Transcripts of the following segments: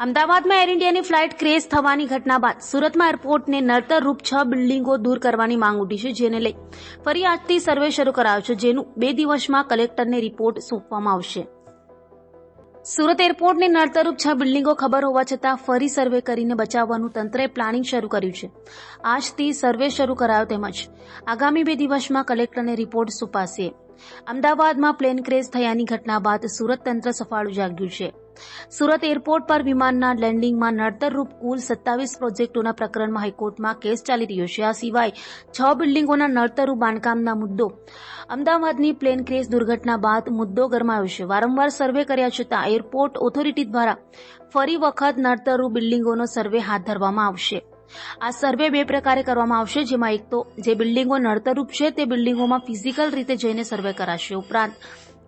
અમદાવાદમાં એર ઇન્ડિયાની flight crash થવાની ઘટના બાદ સુરતમાં એરપોર્ટને નડતરરૂપ 6 બિલ્ડિંગો દૂર કરવાની માંગ ઉઠી છે, જેને લઈ ફરી આજથી સર્વે શરૂ કરાયો છે, જેનું 2 દિવસમાં કલેક્ટરને રિપોર્ટ સોંપવામાં આવશે. સુરત એરપોર્ટને નડતરરૂપ 6 બિલ્ડિંગો ખબર હોવા છતાં ફરી સર્વે કરીને બચાવવાનું તંત્રએ પ્લાનિંગ શરૂ કર્યું છે. આજથી સર્વે શરૂ કરાયો તેમજ આગામી 2 દિવસમાં કલેક્ટરને રિપોર્ટ સોંપાશે. અમદાવાદમાં પ્લેન ક્રેશ થયાની ઘટના બાદ સુરત તંત્ર સફાળું જાગ્યું છે. સુરત એરપોર્ટ પર વિમાનના લેન્ડિંગમાં નડતરરૂપ કુલ 27 પ્રોજેક્ટોના પ્રકરણમાં હાઈકોર્ટમાં કેસ ચાલી રહ્યો છે. આ સિવાય 6 બિલ્ડિંગોના નડતરરૂપ બાંધકામના મુદ્દો અમદાવાદની પ્લેન ક્રેશ દુર્ઘટના બાદ મુદ્દો ગરમાયો છે. વારંવાર સર્વે કર્યા છતાં એરપોર્ટ ઓથોરિટી દ્વારા ફરી વખત નડતરરૂપ બિલ્ડિંગોનો સર્વે હાથ ધરવામાં આવશે. આ સર્વે 2 પ્રકારે કરવામાં આવશે, જેમાં એક તો જે બિલ્ડિંગો નડતરરૂપ છે તે બિલ્ડિંગોમાં ફિઝિકલ રીતે જઈને સર્વે કરાશે. ઉપરાંત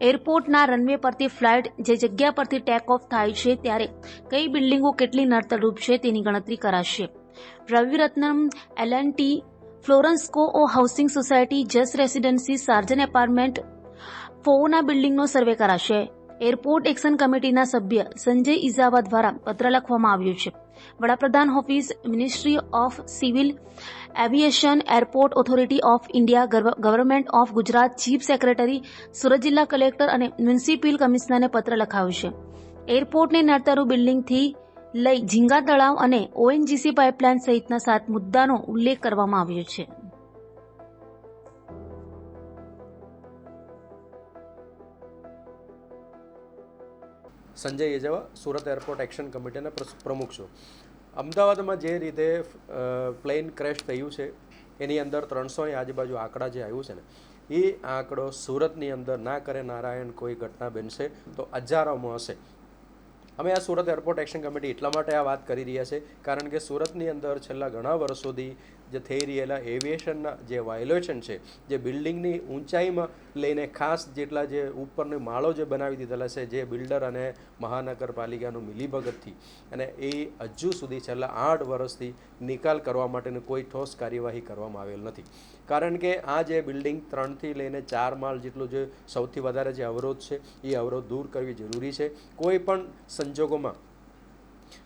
એરપોર્ટના રનવે પરથી ફ્લાઇટ જે જગ્યા પરથી ટેક ઓફ થાય છે ત્યારે કઈ બિલ્ડિંગો કેટલી નડતરરૂપ છે તેની ગણતરી કરાશે. રવિરત્નમ, એલ&ટી, ફ્લોરન્સકો housing society, Jas residency, Sarjan apartment, ફોના બિલ્ડિંગનો સર્વે કરાશે. એરપોર્ટ એક્શન કમિટીના સભ્ય સંજય ઇઝાવા દ્વારા પત્ર લખવામાં આવ્યું છે. વડાપ્રધાન office, ministry of civil aviation, airport authority of India, government of Gujarat, chief secretary, Surat જિલ્લા કલેક્ટર અને મ્યુનિસિપલ કમિશનરને પત્ર લખાયો છે. એરપોર્ટને નડતરરૂપ બિલ્ડિંગથી લઈ ઝીંગા તળાવ અને ઓએનજીસી પાઇપલાઇન સહિતના 7 મુદ્દાનો ઉલ્લેખ કરવામાં આવ્યો છે. સંજય ઇઝાવા, સુરત એરપોર્ટ એક્શન કમિટીના પ્રમુખ છું. અમદાવાદમાં જે રીતે પ્લેન ક્રેશ થયું છે એની અંદર 300ની આજુબાજુ આંકડા જે આવ્યું છે ને, એ આંકડો સુરતની અંદર ના કરે નારાયણ કોઈ ઘટના બનશે તો હજારોમાં હશે. અમે આ સુરત એરપોર્ટ એક્શન કમિટી એટલા માટે આ વાત કરી રહ્યા છે કારણ કે સુરતની અંદર છેલ્લા ઘણા વર્ષોથી જે થઈ રહેલા એવિએશનના જે વાયોલેશન છે, જે બિલ્ડિંગની ઊંચાઈમાં લઈને ખાસ જેટલા જે ઉપરની માળો જે બનાવી દીધેલા છે, જે બિલ્ડર અને મહાનગરપાલિકાનું મિલીભગતથી, અને એ હજુ સુધી છેલ્લા 8 વર્ષથી નિકાલ કરવા માટેની કોઈ ઠોસ કાર્યવાહી કરવામાં આવેલ નથી. કારણ કે આ જે બિલ્ડિંગ 3થી લઈને 4 માળ જેટલું જે સૌથી વધારે જે અવરોધ છે એ અવરોધ દૂર કરવી જરૂરી છે. કોઈ પણ સંજોગોમાં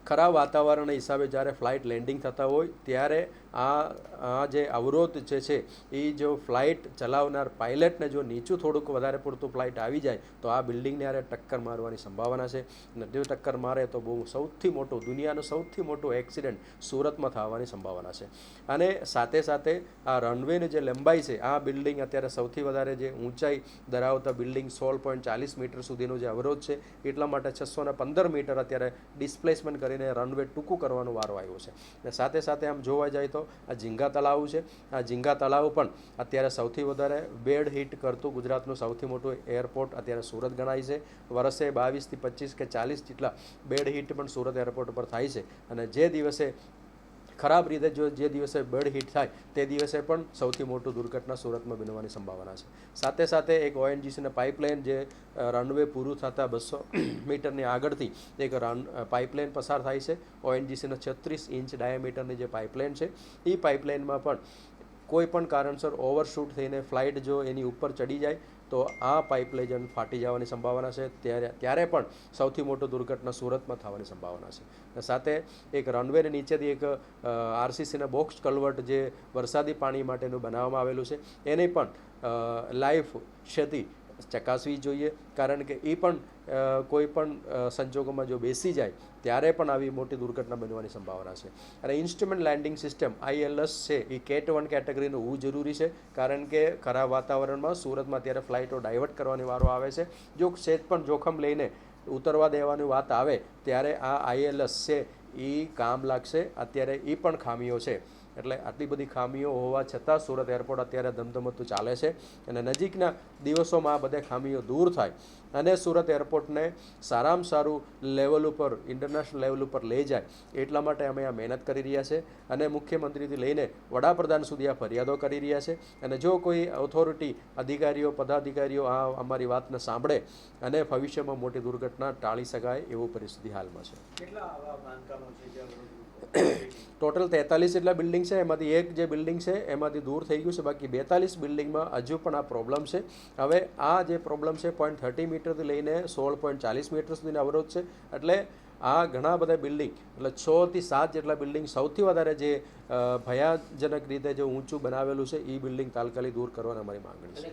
ખરાબ વાતાવરણના હિસાબે જ્યારે ફ્લાઇટ લેન્ડિંગ થતા હોય ત્યારે આ જે અવરોધ જે છે એ જો ફ્લાઇટ ચલાવનાર પાયલટને જો નીચું થોડુંક વધારે પૂરતું ફ્લાઇટ આવી જાય તો આ બિલ્ડિંગને યારે ટક્કર મારવાની સંભાવના છે. અને જો ટક્કર મારે તો બહુ દુનિયાનું સૌથી મોટું એક્સિડન્ટ સુરતમાં થવાની સંભાવના છે. અને સાથે સાથે આ રનવેની જે લંબાઈ છે, આ બિલ્ડિંગ અત્યારે સૌથી વધારે જે ઊંચાઈ ધરાવતા બિલ્ડિંગ 16.40 મીટર સુધીનો જે અવરોધ છે, એટલા માટે 615 મીટર અત્યારે ડિસ્પ્લેસમેન્ટ કરીને રનવે ટૂંકું કરવાનો વારો આવ્યો છે. અને સાથે સાથે આમ જોવા જાય તો આ ઝીંગા તળાવ છે, આ ઝીંગા તળાવ પણ અત્યારે સૌથી વધારે બેડ હિટ કરતું ગુજરાતનું સૌથી મોટું એરપોર્ટ અત્યારે સુરત ગણાય છે. વર્ષે 22 થી 25 કે 40 જેટલા બેડ હિટ પણ સુરત એરપોર્ટ પર થાય છે. અને જે દિવસે ખરાબ રીતે જે દિવસે બેડ હિટ થાય તે દિવસે પણ સૌથી મોટું દુર્ઘટના સુરતમાં બનવાની સંભાવના છે. સાથે સાથે એક ઓએનજીસીના પાઇપલાઇન જે રનવે પૂરું થતાં 200 મીટરની આગળથી એક પાઇપલાઇન પસાર થાય છે. ઓએનજીસીના 36 ઇંચ ડાયામીટરની જે પાઇપલાઇન છે, એ પાઇપલાઇનમાં પણ કોઈ પણ કારણસર ઓવરશૂટ થઈને ફ્લાઇટ જો એની ઉપર ચડી જાય તો આ પાઇપલાઇન ફાટી જવાની સંભાવના છે. ત્યારે પણ સૌથી મોટો દુર્ઘટના સુરતમાં થવાની સંભાવના છે. સાથે એક રનવેની નીચેથી એક આરસીસીના બોક્સ કલ્વર્ટ જે વરસાદી પાણી માટેનું બનાવવામાં આવેલું છે, એને પણ લાઈફ ક્ષતિ ચકાસવી જોઈએ. કારણ કે એ પણ કોઈ પણ સંજોગોમાં જો બેસી જાય ત્યારે પણ આવી મોટી દુર્ઘટના બનવાની સંભાવના છે. અને ઇન્સ્ટ્રુમેન્ટ લેન્ડિંગ સિસ્ટમ ILS છે, એ કેટ 1 કેટેગરીનું હોવું જરૂરી છે. કારણ કે ખરાબ વાતાવરણમાં સુરતમાં અત્યારે ફ્લાઇટો ડાયવર્ટ કરવાની વારો આવે છે. જો સેજ પણ જોખમ લઈને ઉતરવા દેવાની વાત આવે ત્યારે આ ILS છે એ કામ લાગશે. અત્યારે એ પણ ખામીઓ છે. એટલે આટલી બધી ખામીઓ હોવા છતાં સુરત એરપોર્ટ અત્યારે ધમધમતું ચાલે છે. અને નજીકના દિવસોમાં આ બધા ખામીઓ દૂર થાય અને સુરત એરપોર્ટને સારામાં સારું લેવલ ઉપર, ઇન્ટરનેશનલ લેવલ ઉપર લઈ જાય એટલા માટે અમે આ મહેનત કરી રહ્યા છે. અને મુખ્યમંત્રીથી લઈને વડાપ્રધાન સુધી આ ફરિયાદો કરી રહ્યા છે. અને જો કોઈ ઓથોરિટી અધિકારીઓ, પદાધિકારીઓ આ અમારી વાતને સાંભળે અને ભવિષ્યમાં મોટી દુર્ઘટના ટાળી શકાય એવું પરિસ્થિતિ હાલમાં છે. કેટલા આવા બાંધકામો છે જે ટોટલ 43 જેટલા બિલ્ડિંગ છે. એમાંથી એક જે બિલ્ડિંગ છે એમાંથી દૂર થઈ ગયું છે. બાકી 42 બિલ્ડિંગમાં હજુ પણ આ પ્રોબ્લેમ છે. હવે આ જે પ્રોબ્લેમ છે 0.30 મીટરથી લઈને 16.40 મીટર સુધીનો અવરોધ છે. એટલે આ ઘણા બધા બિલ્ડિંગ એટલે 6 થી 7 જેટલા બિલ્ડિંગ સૌથી વધારે જે ભયાજનક રીતે જે ઊંચું બનાવેલું છે એ બિલ્ડિંગ તાત્કાલિક દૂર કરવાની અમારી માંગણી છે.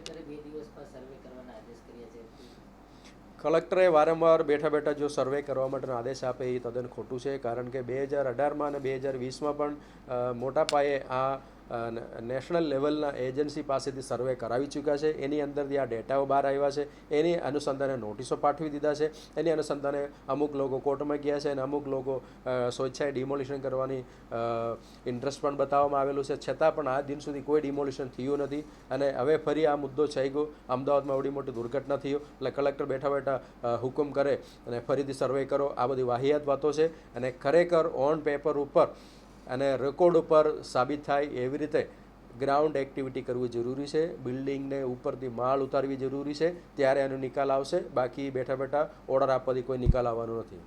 કલેક્ટરે વારંવાર બેઠા બેઠા જો સર્વે કરવા માટેનો આદેશ આપે એ તદ્દન ખોટું છે, કારણ કે 2018માં અને 2020માં પણ મોટા પાયે આ નેશનલ લેવલના એજન્સી પાસેથી સર્વે કરાવી ચૂક્યા છે. એની અંદરથી આ ડેટાઓ બહાર આવ્યા છે, એની અનુસંધાને નોટિસો પાઠવી દીધા છે, એની અનુસંધાને અમુક લોકો કોર્ટમાં ગયા છે અને અમુક લોકો સ્વેચ્છાએ ડિમોલિશન કરવાની ઇન્ટરેસ્ટ પણ બતાવવામાં આવેલું છે. છતાં પણ આ દિન સુધી કોઈ ડિમોલિશન થયું નથી અને હવે ફરી આ મુદ્દો થઈ ગયો. અમદાવાદમાં એવડી મોટી દુર્ઘટના થયો એટલે કલેક્ટર બેઠા બેઠા હુકમ કરે અને ફરીથી સર્વે કરો. આ બધી વાહિયાત વાતો છે અને ખરેખર ઓન પેપર ઉપર અને રેકોર્ડ ઉપર સાબિત થાય એવી રીતે ગ્રાઉન્ડ એક્ટિવિટી કરવી જરૂરી છે. બિલ્ડિંગને ઉપરથી માળ ઉતારવી જરૂરી છે, ત્યારે એનો નિકાલ આવશે. બાકી બેઠા બેઠા ઓર્ડર આપવાથી કોઈ નિકાલ આવવાનો નથી.